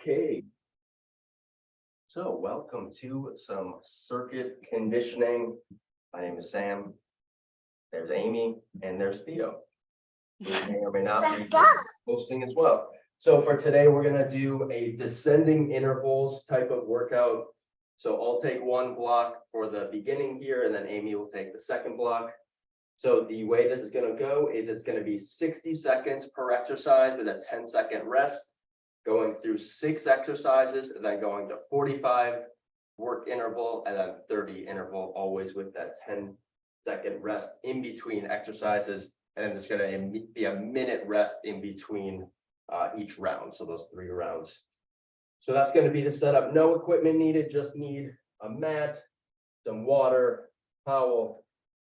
Okay. So welcome to some circuit conditioning. My name is Sam. There's Amy and there's Theo. Who may or may not be hosting as well. So for today, we're gonna do a descending intervals type of workout. So I'll take one block for the beginning here and then Amy will take the second block. So the way this is gonna go is it's gonna be 60 seconds per exercise with a 10-second rest. Going through 6 exercises and then going to 45 work interval and then 30 interval, always with that 10-second rest in between exercises. And there's gonna be a minute rest in between each round, so those 3 rounds. So that's gonna be the setup. No equipment needed, just need a mat, some water, towel,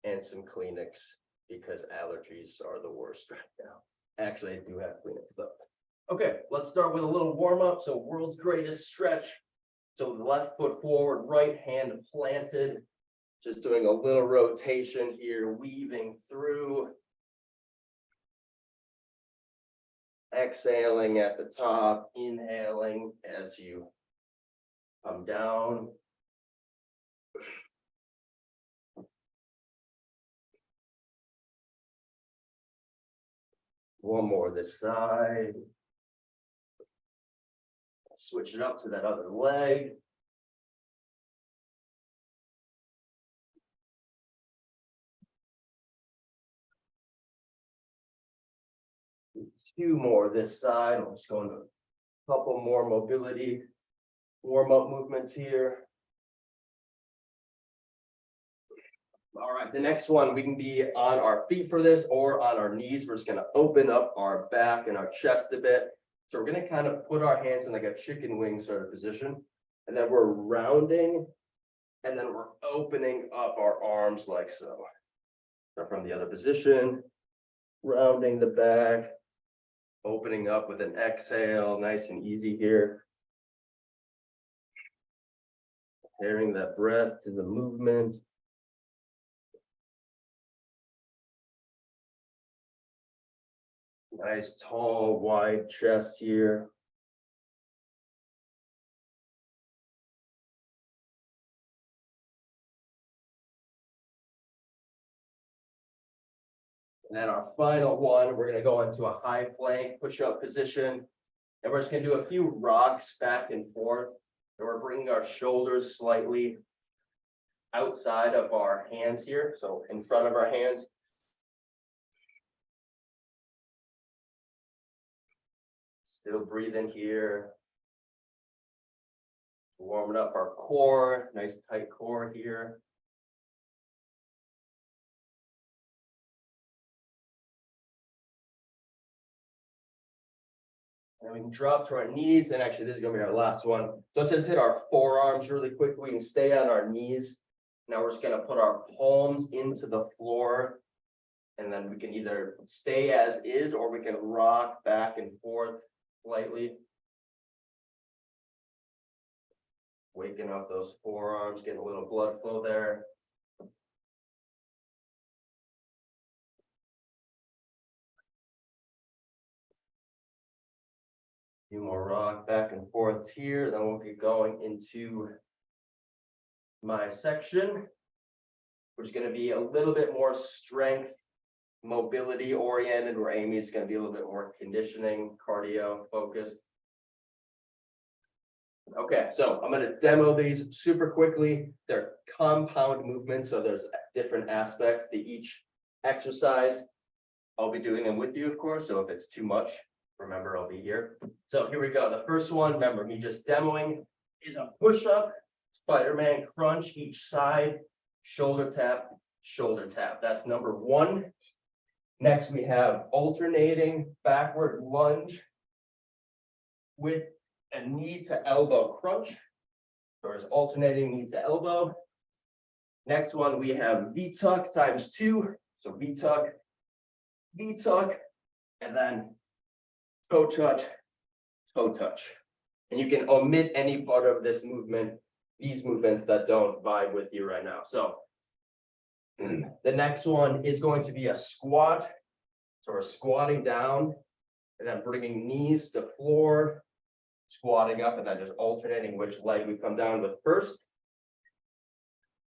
and some Kleenex because allergies are the worst right now. Actually, I do have Kleenex though. Okay, let's start with a little warm up. So world's greatest stretch. So left foot forward, right hand planted. Just doing a little rotation here, weaving through. Exhaling at the top, inhaling as you come down. One more this side. Switch it up to that other leg. Two more this side. I'm just going to a couple more mobility warm-up movements here. All right, the next one, we can be on our feet for this or on our knees. We're just going to open up our back and our chest a bit. So we're going to kind of put our hands in like a chicken wing sort of position. And then we're rounding. And then we're opening up our arms like so. So from the other position, rounding the back, opening up with an exhale, nice and easy here. Pairing that breath to the movement. Nice, tall, wide chest here. And then our final one, we're going to go into a high plank push-up position. And we're just going to do a few rocks back and forth. And we're bringing our shoulders slightly outside of our hands here. So in front of our hands. Still breathing here. Warming up our core, nice tight core here. And we can drop to our knees, and actually this is gonna be our last one. Let's just hit our forearms really quick. We can stay on our knees. Now we're just gonna put our palms into the floor. And then we can either stay as is, or we can rock back and forth slightly. Waking up those forearms, getting a little blood flow there. Few more rock back and forth here, then we'll get going into my section, which is going to be a little bit more strength, mobility oriented, where Amy is going to be a little bit more conditioning, cardio focused. Okay, so I'm going to demo these super quickly. They're compound movements, so there's different aspects to each exercise. I'll be doing them with you, of course, so if it's too much, remember I'll be here. So here we go. The first one, remember me just demoing, is a push-up, Spider-Man crunch each side, shoulder tap, shoulder tap. That's number 1. Next, we have alternating backward lunge with a knee to elbow crunch. So there's alternating knee to elbow. Next one, we have V-tuck times 2. So V-tuck, V-tuck, and then toe touch, toe touch. And you can omit any part of this movement, these movements that don't vibe with you right now. So the next one is going to be a squat. So we're squatting down and then bringing knees to floor, squatting up and then just alternating which leg we come down with first.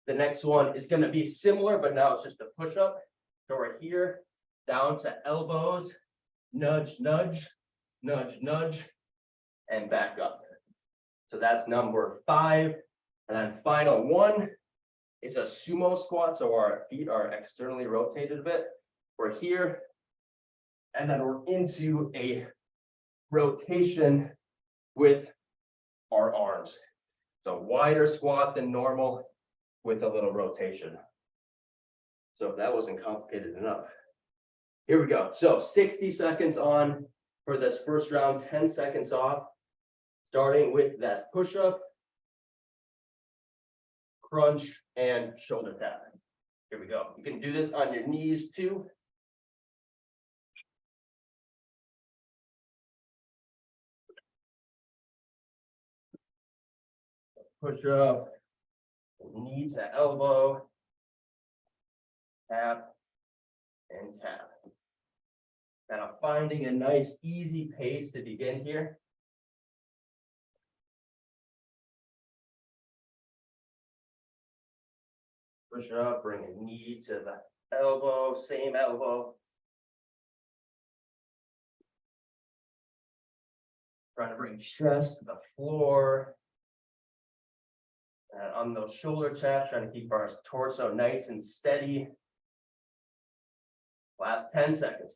The next one is going to be similar, but now it's just a push up. So we're here, down to elbows, nudge, nudge, nudge, nudge, and back up. So that's number 5. And then final one is a sumo squat. So our feet are externally rotated a bit. We're here, and then we're into a rotation with our arms. So wider squat than normal with a little rotation. So if that wasn't complicated enough. Here we go. So 60 seconds on for this first round, 10 seconds off, starting with that push-up, crunch, and shoulder tap. Here we go. You can do this on your knees too. Push up, knee to elbow, tap, and tap. And I'm finding a nice easy pace to begin here. Push up, bring a knee to the elbow, same elbow. Trying to bring chest to the floor. And on those shoulder taps, trying to keep our torso nice and steady. Last 10 seconds.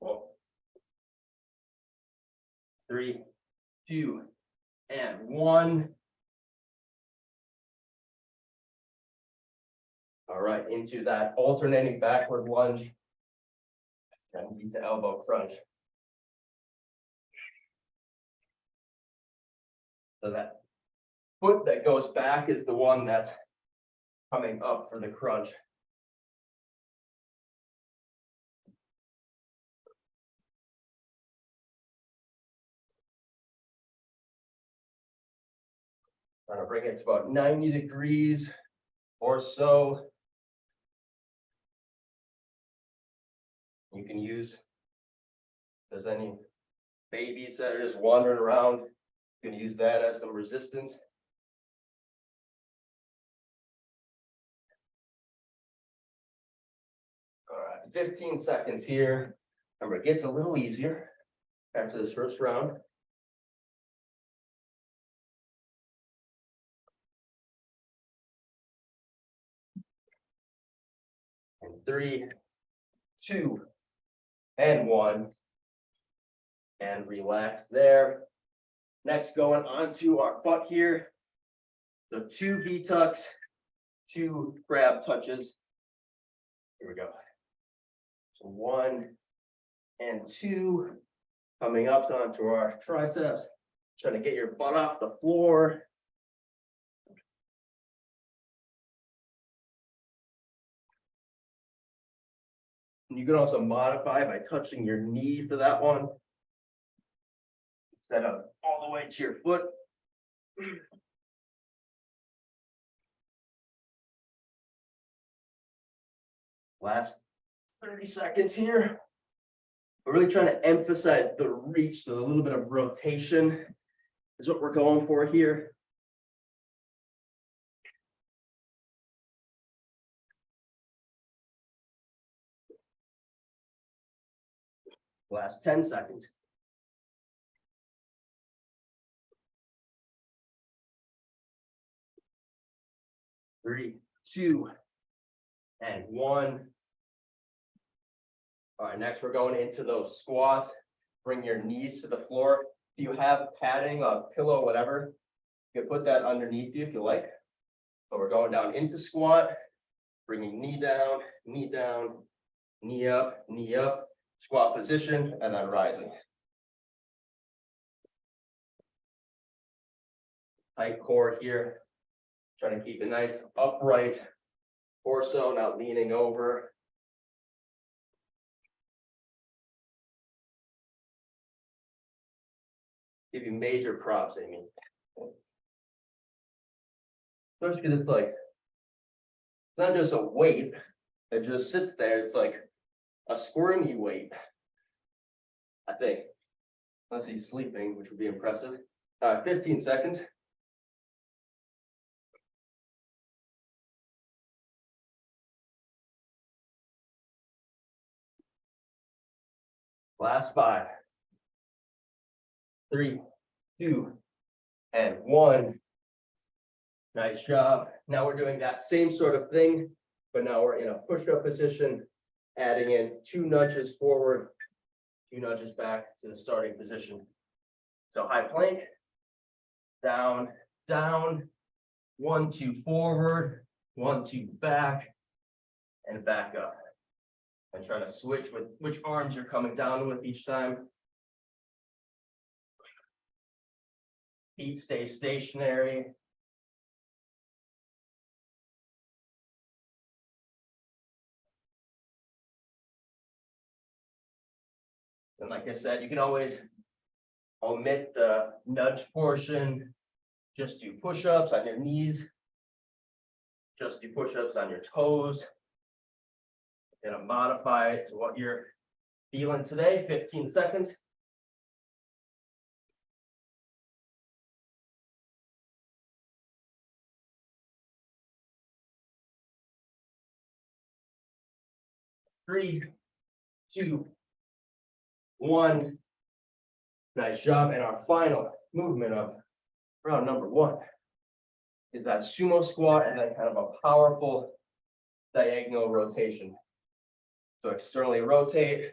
4, 3, 2, and 1. All right, into that alternating backward lunge. And knee to elbow crunch. So that foot that goes back is the one that's coming up for the crunch. Trying to bring it to about 90 degrees or so. You can use, if there's any babies that are just wandering around, you can use that as some resistance. All right, 15 seconds here. Remember, it gets a little easier after this first round. And 3, 2, and 1. And relax there. Next, going onto our butt here. So 2 V-tucks, 2 grab touches. Here we go. So 1 and 2. Coming up onto our triceps. Trying to get your butt off the floor. And you can also modify by touching your knee for that one. Instead of all the way to your foot. Last 30 seconds here. We're really trying to emphasize the reach, so a little bit of rotation is what we're going for here. Last 10 seconds. Three, 2, and 1. All right, next we're going into those squats. Bring your knees to the floor. If you have padding, a pillow, whatever, you can put that underneath you if you like. But we're going down into squat, bringing knee down, knee up, squat position, and then rising. Tight core here. Trying to keep a nice upright torso, not leaning over. Give you major props, Amy. Especially because it's like, it's not just a weight that just sits there, it's like a squirmy weight. I think. Unless he's sleeping, which would be impressive. 15 seconds. Last 5. 3, 2, and 1. Nice job. Now we're doing that same sort of thing, but now we're in a push-up position, adding in 2 nudges forward, 2 nudges back to the starting position. So high plank, down, down, 1, 2 forward, 1, 2 back, and back up. And try to switch with which arms you're coming down with each time. Feet stay stationary. And like I said, you can always omit the nudge portion. Just do push-ups on your knees. Just do push-ups on your toes. Gonna modify it to what you're feeling today. 15 seconds. Three, 2, 1. Nice job. And our final movement of round number 1 is that sumo squat and then kind of a powerful diagonal rotation. So externally rotate.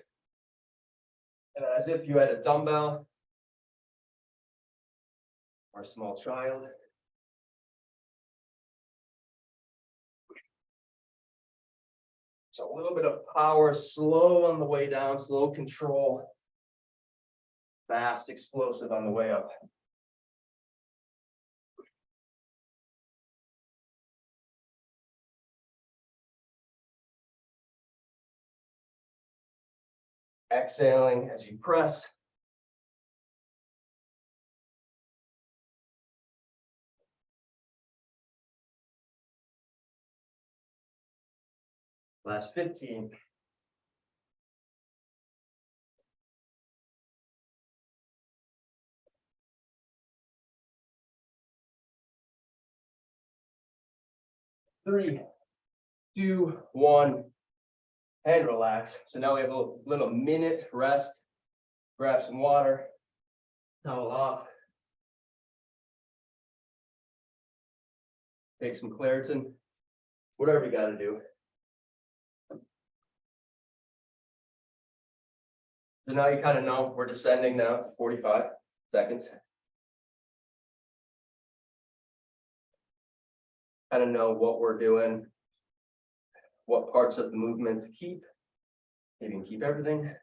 And as if you had a dumbbell or a small child. So a little bit of power, slow on the way down, slow control. Fast, explosive on the way up. Exhaling as you press. Last 15. Three, 2, 1, and relax. So now we have a little minute rest. Grab some water, towel off. Take some Claritin, whatever you got to do. So now you kind of know we're descending now to 45 seconds. Kind of know what we're doing, what parts of the movement to keep. Maybe you can keep everything.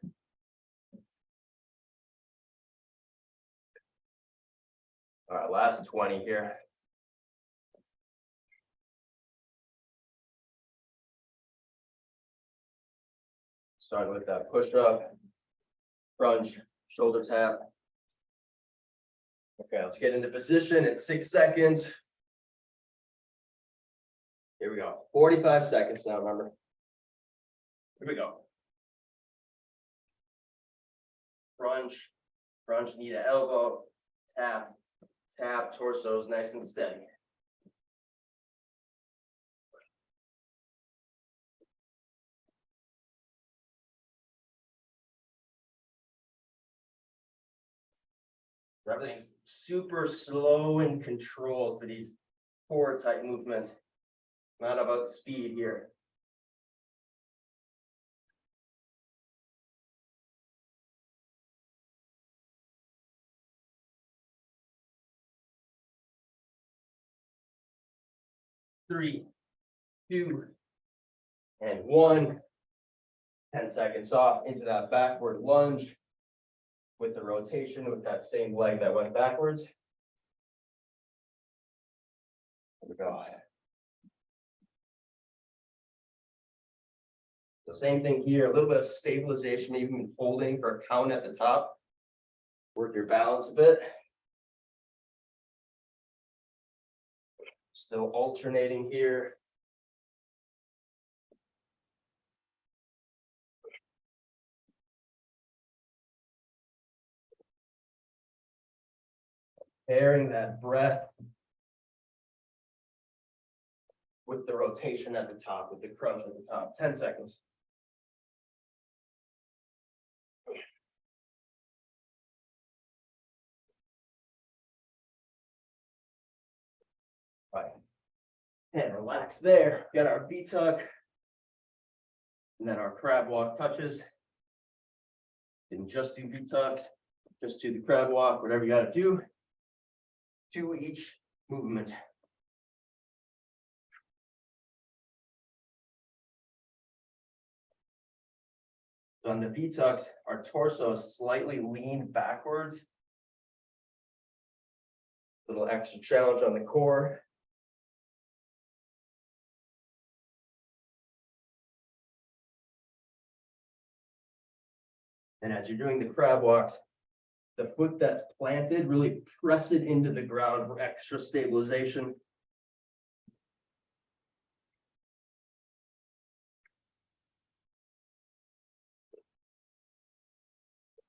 All right, last 20 here. Starting with that push up, crunch, shoulder tap. Okay, let's get into position in 6 seconds. Here we go. 45 seconds now, remember. Here we go. Crunch, crunch, knee to elbow, tap, tap, torso's nice and steady. Everything's super slow and controlled for these core type movements. Not about speed here. Three, 2, and 1. 10 seconds off into that backward lunge with the rotation with that same leg that went backwards. Here we go. So same thing here, a little bit of stabilization, even holding for a count at the top. Work your balance a bit. Still alternating here. Pairing that breath with the rotation at the top, with the crunch at the top. 10 seconds. Right. And relax there. Got our V-tuck. And then our crab walk touches. Didn't just do V-tucks, just do the crab walk, whatever you gotta do. To each movement. On the V-tucks, our torso is slightly leaned backwards. Little extra challenge on the core. And as you're doing the crab walks, the foot that's planted, really press it into the ground for extra stabilization.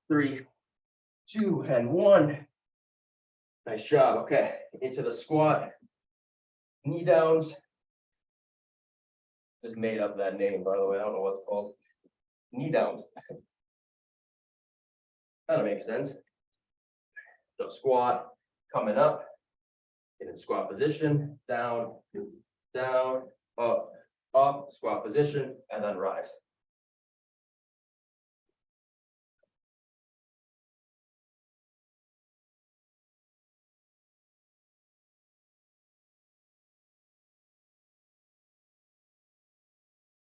Three, two, and one. Nice job. Okay, into the squat. Knee downs. Just made up that name, by the way. I don't know what it's called. Knee downs. Kind of makes sense. So squat, coming up, get in squat position, down, down, up, up, squat position, and then rise.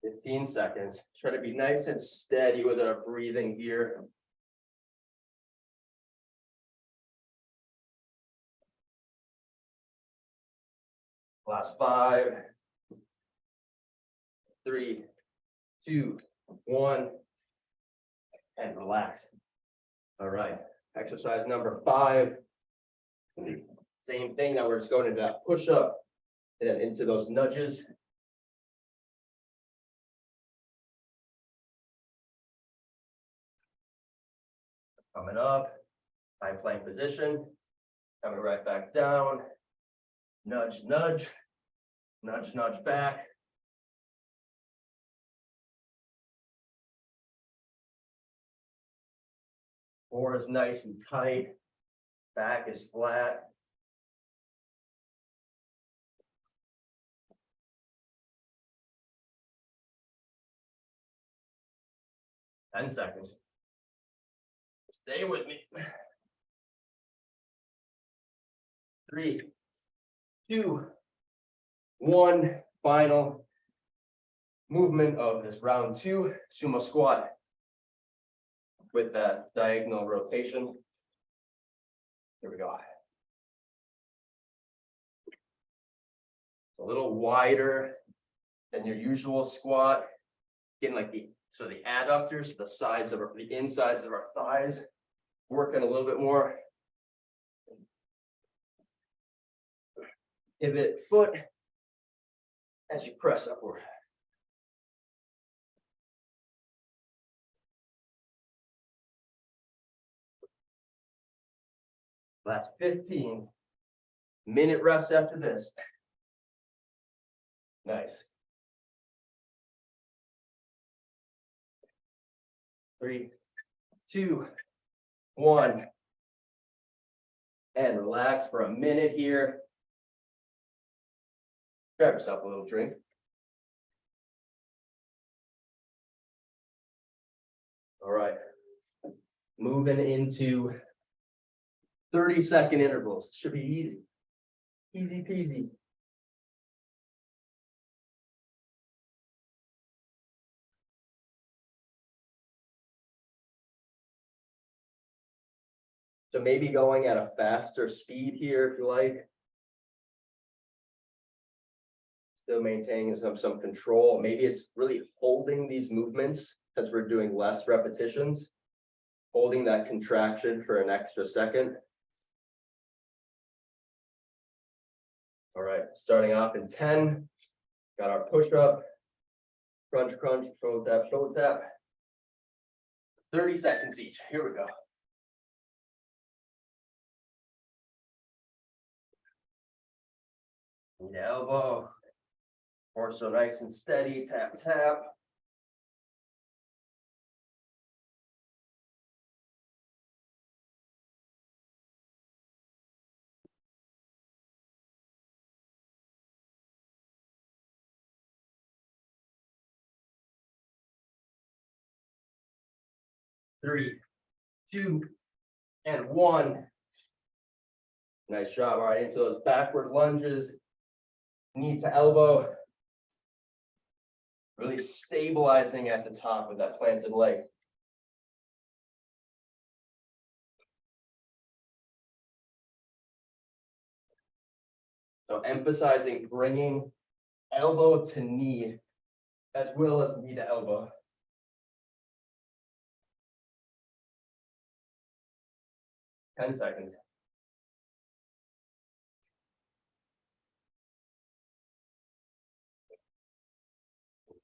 Fifteen seconds. Try to be nice and steady with our breathing here. Last 5, 3, 2, 1, and relax. All right, exercise number 5. Same thing. Now we're just going into that push up and then into those nudges. Coming up, high plank position, coming right back down. Nudge, nudge, nudge, nudge back. Core is nice and tight. Back is flat. Ten seconds. Stay with me. 3, 2, 1. Final movement of this round 2 sumo squat with that diagonal rotation. Here we go. A little wider than your usual squat. Getting like the adductors, the sides of the insides of our thighs, working a little bit more. Pivot foot as you press upward. Last 15. Minute rest after this. Nice. 3, 2, 1. And relax for a minute here. Grab yourself a little drink. All right. Moving into 30-second intervals. Should be easy. Easy peasy. So maybe going at a faster speed here if you like. Still maintaining some control. Maybe it's really holding these movements because we're doing less repetitions. Holding that contraction for an extra second. All right, starting off in 10. Got our push up, crunch, crunch, shoulder tap, shoulder tap. 30 seconds each. Here we go. to elbow. Torso nice and steady, tap, tap. Three, two, and one. Nice job. All right, into those backward lunges, knee to elbow. Really stabilizing at the top with that planted leg. So emphasizing bringing elbow to knee as well as knee to elbow. Ten seconds.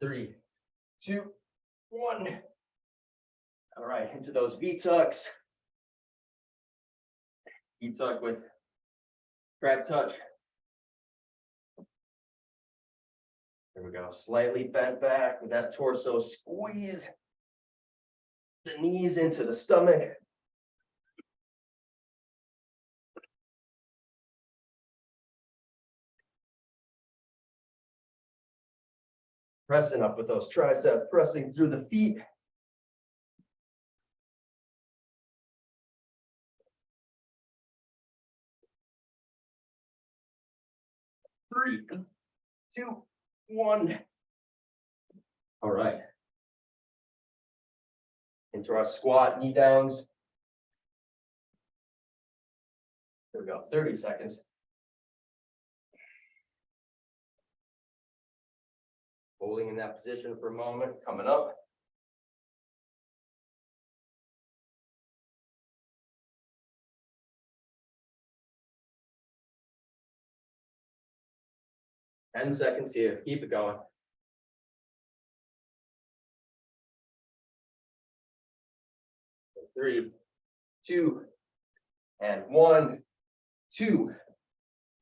Three, two, one. All right, into those V-tucks. V-tuck with crab touch. There we go. Slightly bent back with that torso squeeze. The knees into the stomach. Pressing up with those triceps, pressing through the feet. Three, two, one. All right. Into our squat, knee downs. There we go, 30 seconds. Holding in that position for a moment, coming up. Ten seconds here, keep it going. Three, two, and one, two.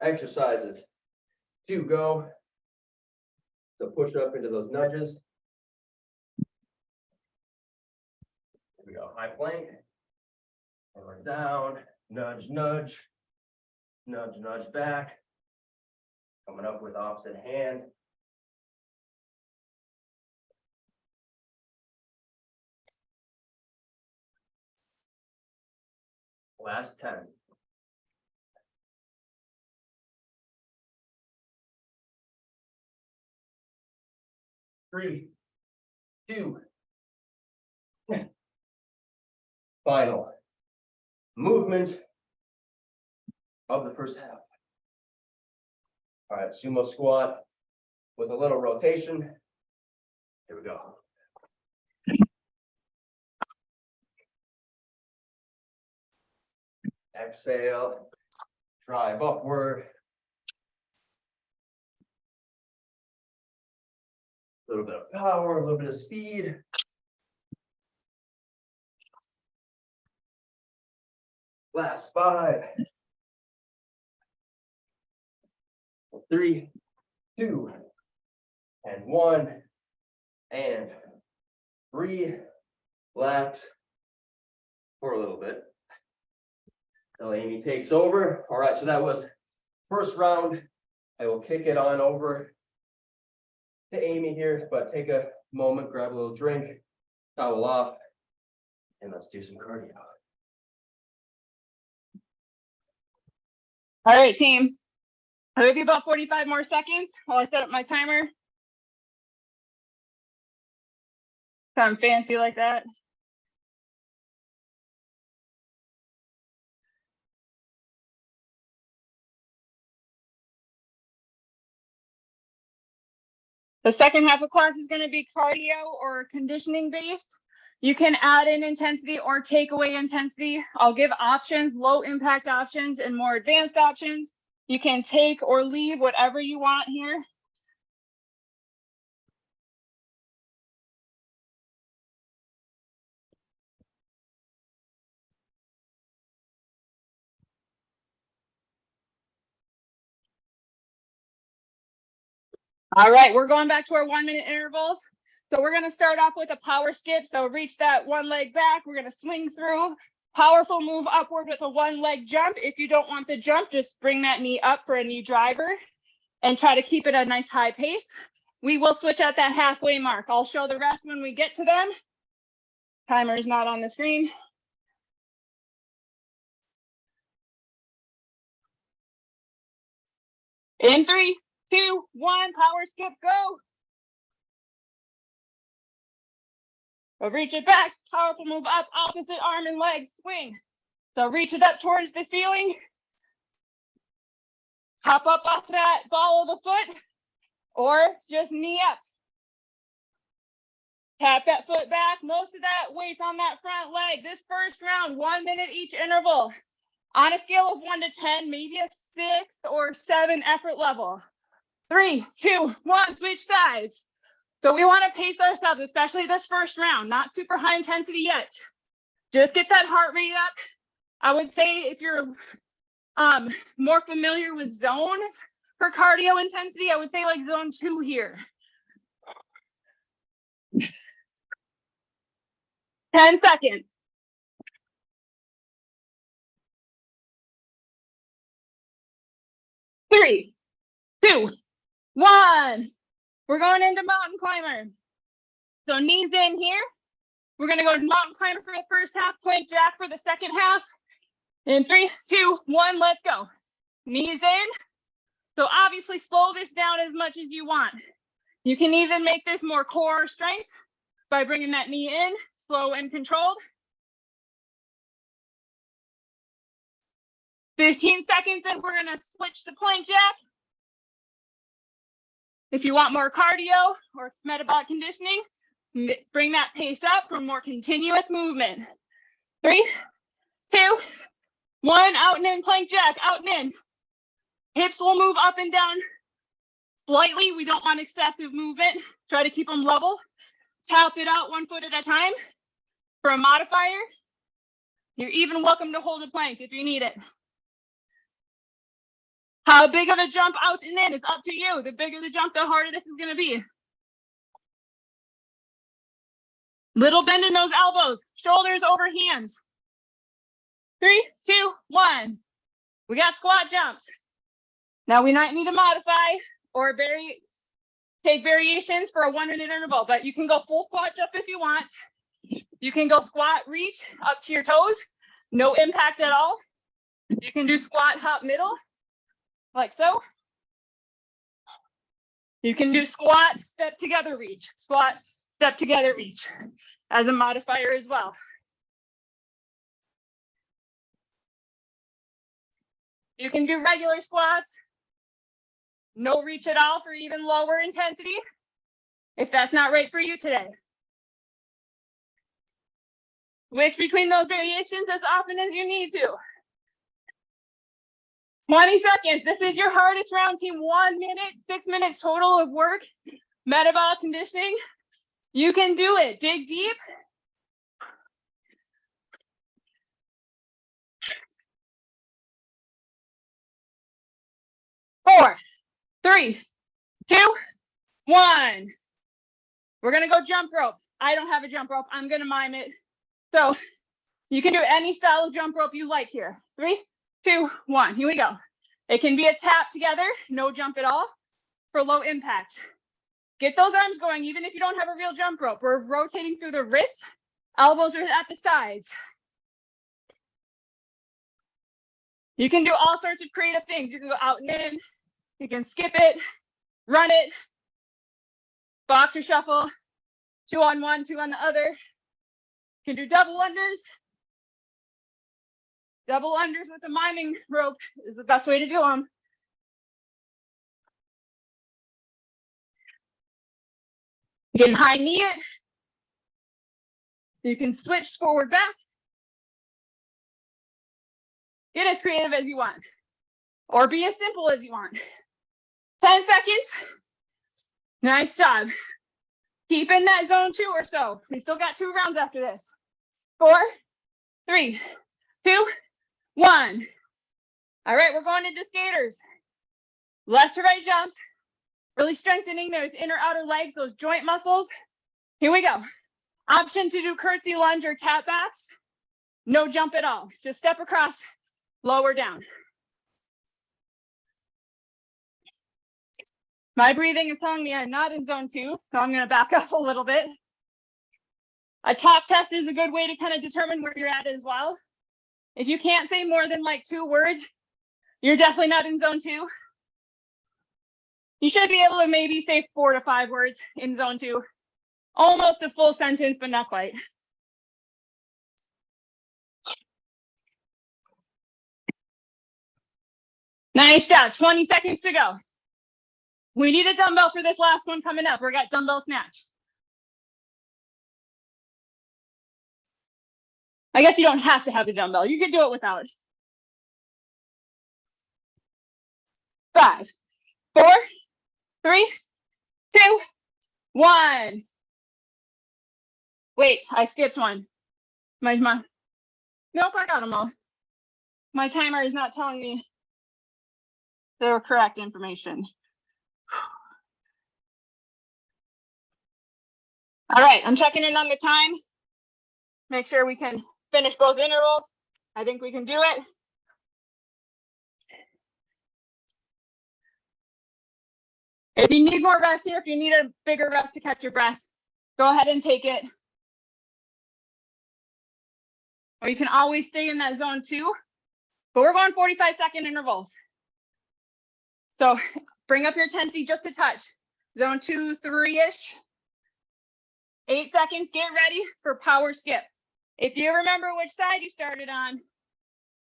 Exercises. Two, go. So push up into those nudges. Here we go, high plank. And we're down, nudge, nudge. Nudge, nudge back. Coming up with opposite hand. Last 10. Three, two. Final movement of the first half. All right, sumo squat with a little rotation. Here we go. Exhale, drive upward. A little bit of power, a little bit of speed. Last 5. 3, 2, and 1. And breathe, relax for a little bit. Until Amy takes over. All right, so that was first round. I will kick it on over to Amy here, but take a moment, grab a little drink, towel off, and let's do some cardio. All right, team. I'll give you about 45 more seconds while I set up my timer. Sound fancy like that? The second half of class is going to be cardio or conditioning based. You can add in intensity or take away intensity. I'll give options, low impact options and more advanced options. You can take or leave whatever you want here. All right, we're going back to our 1 minute intervals. So we're going to start off with a power skip. So reach that one leg back. We're going to swing through. Powerful move upward with a one leg jump. If you don't want the jump, just bring that knee up for a knee driver and try to keep it a nice high pace. We will switch at that halfway mark. I'll show the rest when we get to them. Timer is not on the screen. In 3, 2, 1, power skip, go. So reach it back, powerful move up, opposite arm and leg, swing. So reach it up towards the ceiling. Hop up off that ball of the foot, or just knee up. Tap that foot back, most of that weight's on that front leg. This first round, 1 minute each interval. On a scale of 1 to 10, maybe a 6 or 7 effort level. 3, 2, 1, switch sides. So we want to pace ourselves, especially this first round, not super high intensity yet. Just get that heart rate up. I would say if you're more familiar with zones for cardio intensity, I would say like zone 2 here. 10 seconds. 3, 2, 1. We're going into mountain climber. So knees in here. We're going to go mountain climber for the first half, plank jack for the second half. In 3, 2, 1, let's go. Knees in. So obviously slow this down as much as you want. You can even make this more core strength by bringing that knee in, slow and controlled. 15 seconds and we're going to switch to plank jack. If you want more cardio or metabolic conditioning, bring that pace up for more continuous movement. 3, 2, 1, out and in, plank jack, out and in. Hips will move up and down slightly. We don't want excessive movement. Try to keep them level. Tap it out 1 foot at a time. For a modifier, you're even welcome to hold a plank if you need it. How big of a jump out and in is up to you. The bigger the jump, the harder this is going to be. Little bend in those elbows, shoulders over hands. 3, 2, 1. We got squat jumps. Now we might need to modify or take variations for a 1 minute interval, but you can go full squat jump if you want. You can go squat reach up to your toes, no impact at all. You can do squat hop middle, like so. You can do squat step together reach, squat step together reach as a modifier as well. You can do regular squats, no reach at all for even lower intensity, if that's not right for you today. Switch between those variations as often as you need to. 20 seconds. This is your hardest round, team. 1 minute, 6 minutes total of work. Metabolic conditioning. You can do it. Dig deep. Four, 3, 2, 1. We're going to go jump rope. I don't have a jump rope. I'm going to mime it. So you can do any style of jump rope you like here. 3, 2, 1. Here we go. It can be a tap together, no jump at all, for low impact. Get those arms going, even if you don't have a real jump rope. We're rotating through the wrists. Elbows are at the sides. You can do all sorts of creative things. You can go out and in. You can skip it, run it, boxer shuffle, 2 on one, 2 on the other. You can do double unders. Double unders with the miming rope is the best way to do them. You can high knee it. You can switch forward back. Get as creative as you want, or be as simple as you want. 10 seconds. Nice job. Keep in that zone 2 or so. We still got 2 rounds after this. 4, 3, 2, 1. All right, we're going into skaters. Left to right jumps. Really strengthening those inner outer legs, those joint muscles. Here we go. Option to do curtsy lunge or tap backs. No jump at all. Just step across, lower down. My breathing is telling me I'm not in zone 2, so I'm going to back up a little bit. A talk test is a good way to kind of determine where you're at as well. If you can't say more than like 2 words, you're definitely not in zone 2. You should be able to maybe say 4 to 5 words in zone 2. Almost a full sentence, but not quite. Nice job. 20 seconds to go. We need a dumbbell for this last one coming up. We got dumbbell snatch. I guess you don't have to have a dumbbell. You can do it without. 5, 4, 3, 2, 1. Wait, I skipped one. Nope, I got them all. My timer is not telling me the correct information. All right, I'm checking in on the time. Make sure we can finish both intervals. I think we can do it. If you need more rest here, if you need a bigger rest to catch your breath, go ahead and take it. Or you can always stay in that zone 2, but we're going 45-second intervals. So bring up your intensity just a touch. Zone 2, 3-ish. 8 seconds, get ready for power skip. If you remember which side you started on,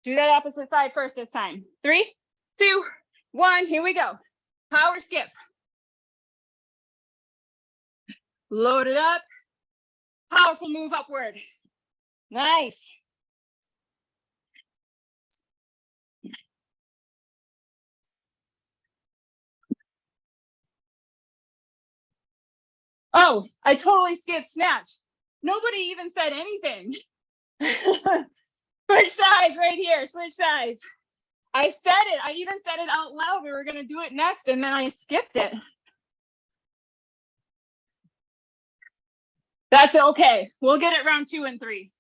do that opposite side first this time. 3, 2, 1, here we go. Power skip. Load it up. Powerful move upward. Nice. Oh, I totally skipped snatch. Nobody even said anything. Switch sides right here, switch sides. I said it, I even said it out loud. We were gonna do it next and then I skipped it. That's okay, we'll get it round 2 and 3.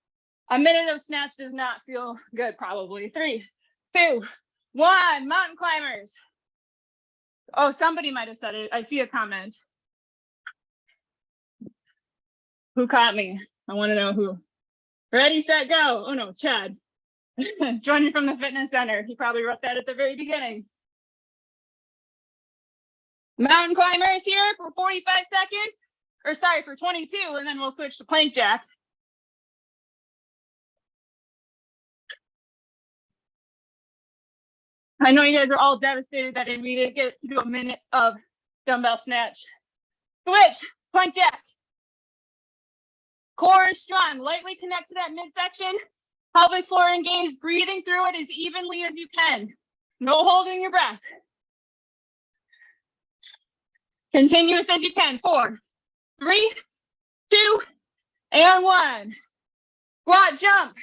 A minute of snatch does not feel good probably. 3, 2, 1, mountain climbers. Oh, somebody might have said it, I see a comment. Who caught me? I want to know who. Ready, set, go. Oh no, Chad. Joining from the fitness center. He probably wrote that at the very beginning. Mountain climbers here for 45 seconds. Or sorry, for 22, and then we'll switch to plank jack. I know you guys are all devastated that we didn't get to do a minute of dumbbell snatch. Switch, plank jack. Core is strong, lightly connect to that midsection. Pelvic floor engaged, breathing through it as evenly as you can. No holding your breath. Continuous as you can. 4, 3, 2, and 1. Squat jump.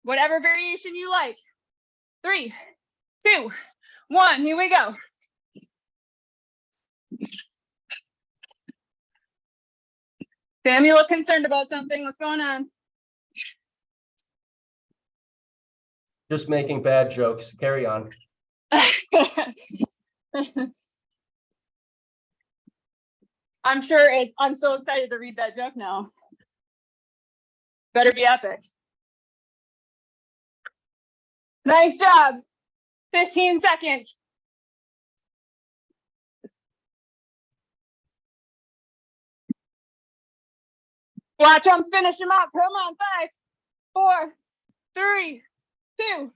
Whatever variation you like. 3, 2, 1, here we go. Sam, you look concerned about something. What's going on? Just making bad jokes. Carry on. I'm sure I'm so excited to read that joke now. Better be epic. Nice job. 15 seconds. Watch them finish them out. Come on. 5, 4, 3, 2,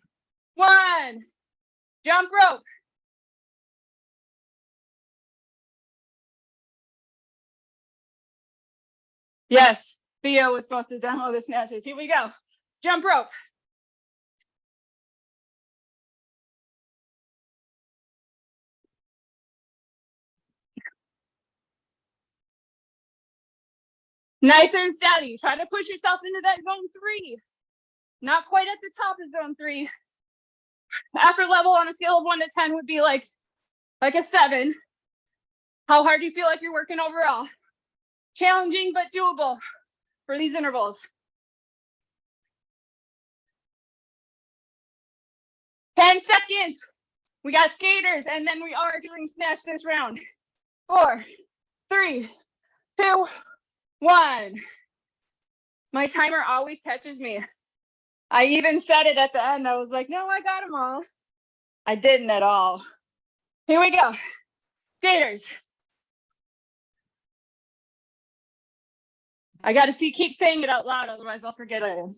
1. Jump rope. Yes, Theo was supposed to demo the snatches. Here we go. Jump rope. Nice and steady. Try to push yourself into that zone 3. Not quite at the top of zone 3. Effort level on a scale of 1 to 10 would be like like a 7. How hard do you feel like you're working overall? Challenging, but doable for these intervals. 10 seconds. We got skaters, and then we are doing snatch this round. 4, 3, 2, 1. My timer always catches me. I even said it at the end. I was like, no, I got them all. I didn't at all. Here we go. Skaters. I got to keep saying it out loud, otherwise I'll forget it.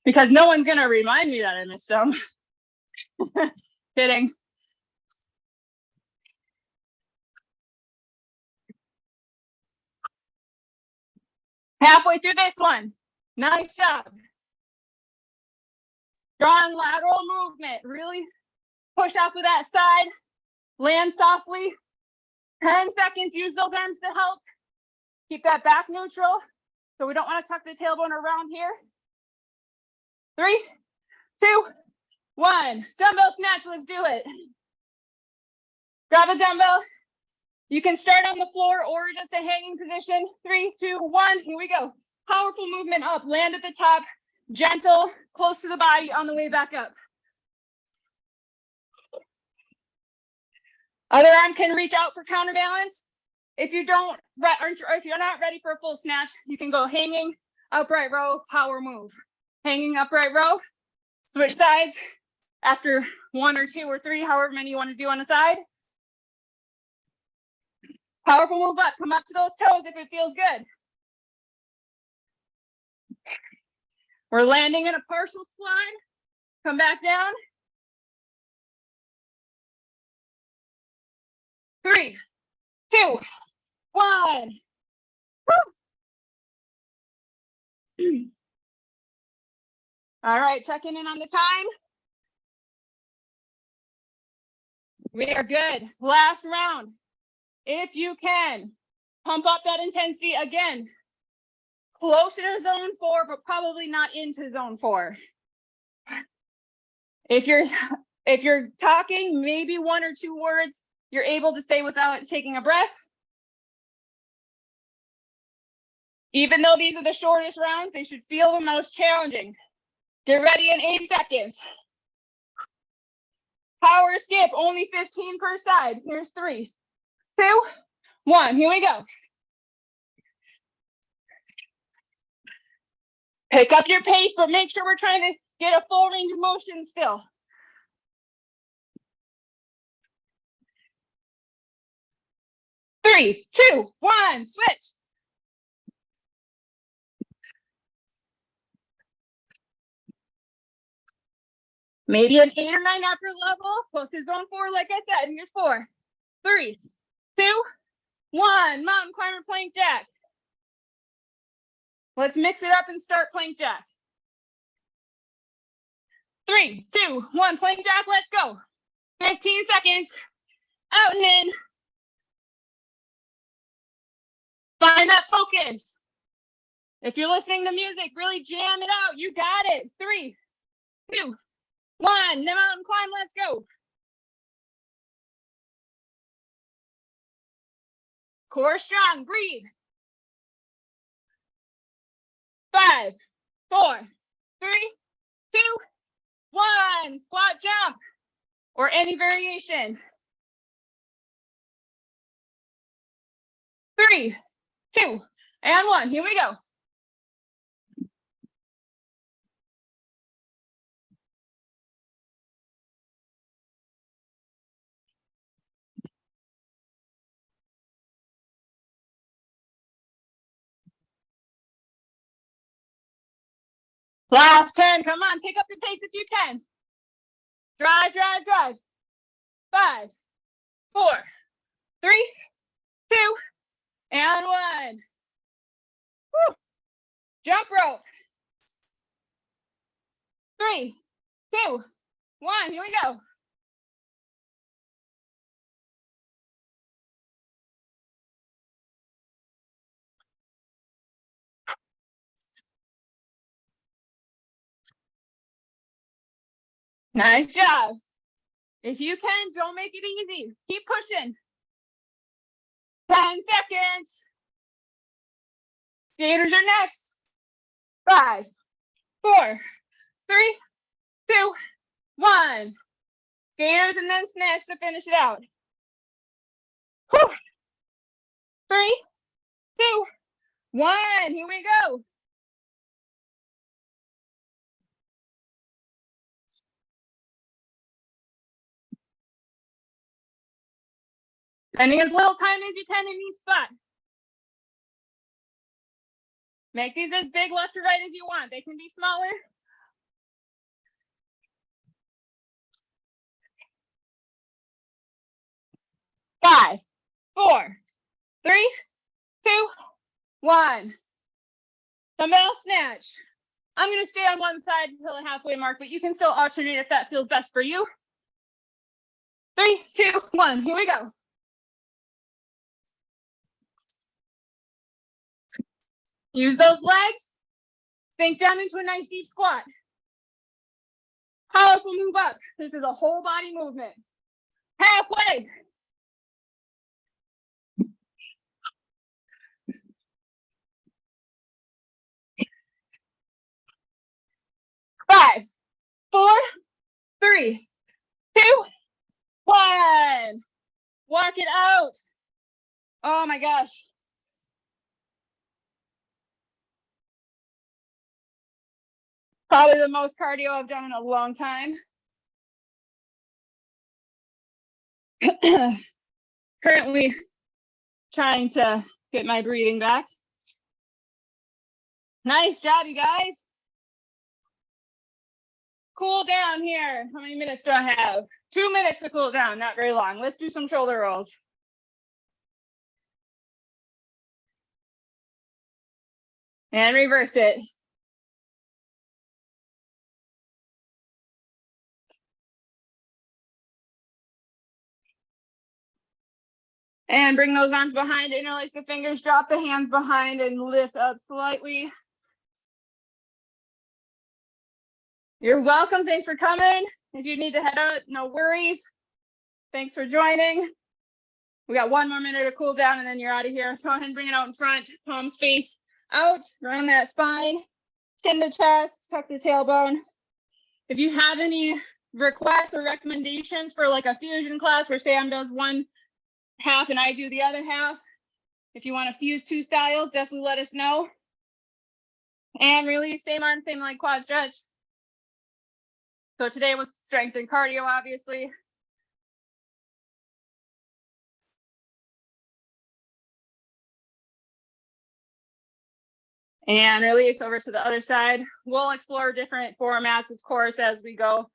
Because no one's going to remind me that I missed them. Kidding. Halfway through this one. Nice job. Strong lateral movement. Really push off of that side. Land softly. 10 seconds. Use those arms to help. Keep that back neutral. So we don't want to tuck the tailbone around here. 3, 2, 1. Dumbbell snatch. Let's do it. Grab a dumbbell. You can start on the floor or just a hanging position. 3, 2, 1. Here we go. Powerful movement up. Land at the top. Gentle, close to the body on the way back up. Other arm can reach out for counterbalance. If you don't, or if you're not ready for a full snatch, you can go hanging, upright row, power move. Hanging, upright row, switch sides after 1 or 2 or 3, however many you want to do on a side. Powerful move up, come up to those toes if it feels good. We're landing in a partial slide. Come back down. 3, 2, 1. Woo. All right, checking in on the time. We are good. Last round. If you can, pump up that intensity again. Closer to zone 4, but probably not into zone 4. If you're talking maybe 1 or 2 words, you're able to stay without taking a breath. Even though these are the shortest rounds, they should feel the most challenging. Get ready in 8 seconds. Power skip, only 15 per side. Here's 3, 2, 1. Here we go. Pick up your pace, but make sure we're trying to get a full range of motion still. 3, 2, 1, switch. Maybe an 8 or 9 upper level, close to zone 4, like I said. Here's 4, 3, 2, 1. Mountain climber plank jack. Let's mix it up and start plank jack. 3, 2, 1, plank jack, let's go. 15 seconds. Out and in. Find that focus. If you're listening to music, really jam it out. You got it. 3, 2, 1. The mountain climb, let's go. Core strong, breathe. 5, 4, 3, 2, 1. Squat jump or any variation. 3, 2, and 1. Here we go. Last 10. Come on, pick up the pace if you can. Drive, drive, drive. 5, 4, 3, 2, and 1. Woo. Jump rope. 3, 2, 1. Here we go. Nice job. If you can, don't make it easy. Keep pushing. 10 seconds. Skaters are next. 5, 4, 3, 2, 1. Skaters and then snatch to finish it out. Whew. 3, 2, 1. Here we go. Spending as little time as you can in each spot. Make these as big left to right as you want. They can be smaller. Five, 4, 3, 2, 1. Dumbbell snatch. I'm going to stay on one side until the halfway mark, but you can still alternate if that feels best for you. 3, 2, 1. Here we go. Use those legs. Sink down into a nice deep squat. Powerful move up. This is a whole body movement. Halfway. Five, 4, 3, 2, 1. Walk it out. Oh my gosh. Probably the most cardio I've done in a long time. Currently trying to get my breathing back. Nice job, you guys. Cool down here. How many minutes do I have? 2 minutes to cool down, not very long. Let's do some shoulder rolls. And reverse it. And bring those arms behind, interlace the fingers, drop the hands behind and lift up slightly. You're welcome, thanks for coming. If you need to head out, no worries. Thanks for joining. We got 1 more minute to cool down and then you're out of here. Go ahead and bring it out in front, palms face out, round that spine, chin to chest, tuck the tailbone. If you have any requests or recommendations for like a fusion class where Sam does one half and I do the other half, if you want to fuse 2 styles, definitely let us know. And release, same arm, same leg, quad stretch. So today was strength and cardio, obviously. And release over to the other side. We'll explore different formats, of course, as we go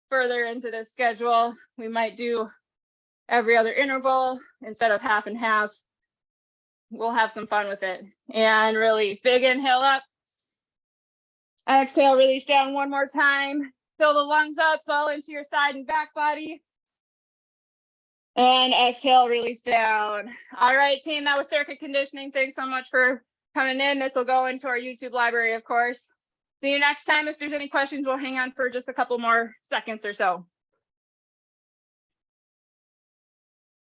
further into the schedule. We might do every other interval instead of half and half. We'll have some fun with it. And release. Big inhale up. Exhale, release down 1 more time. Fill the lungs up, fall into your side and back body. And exhale, release down. All right, team, that was circuit conditioning. Thanks so much for coming in. This will go into our YouTube library, of course. See you next time. If there's any questions, we'll hang on for just a couple more seconds or so.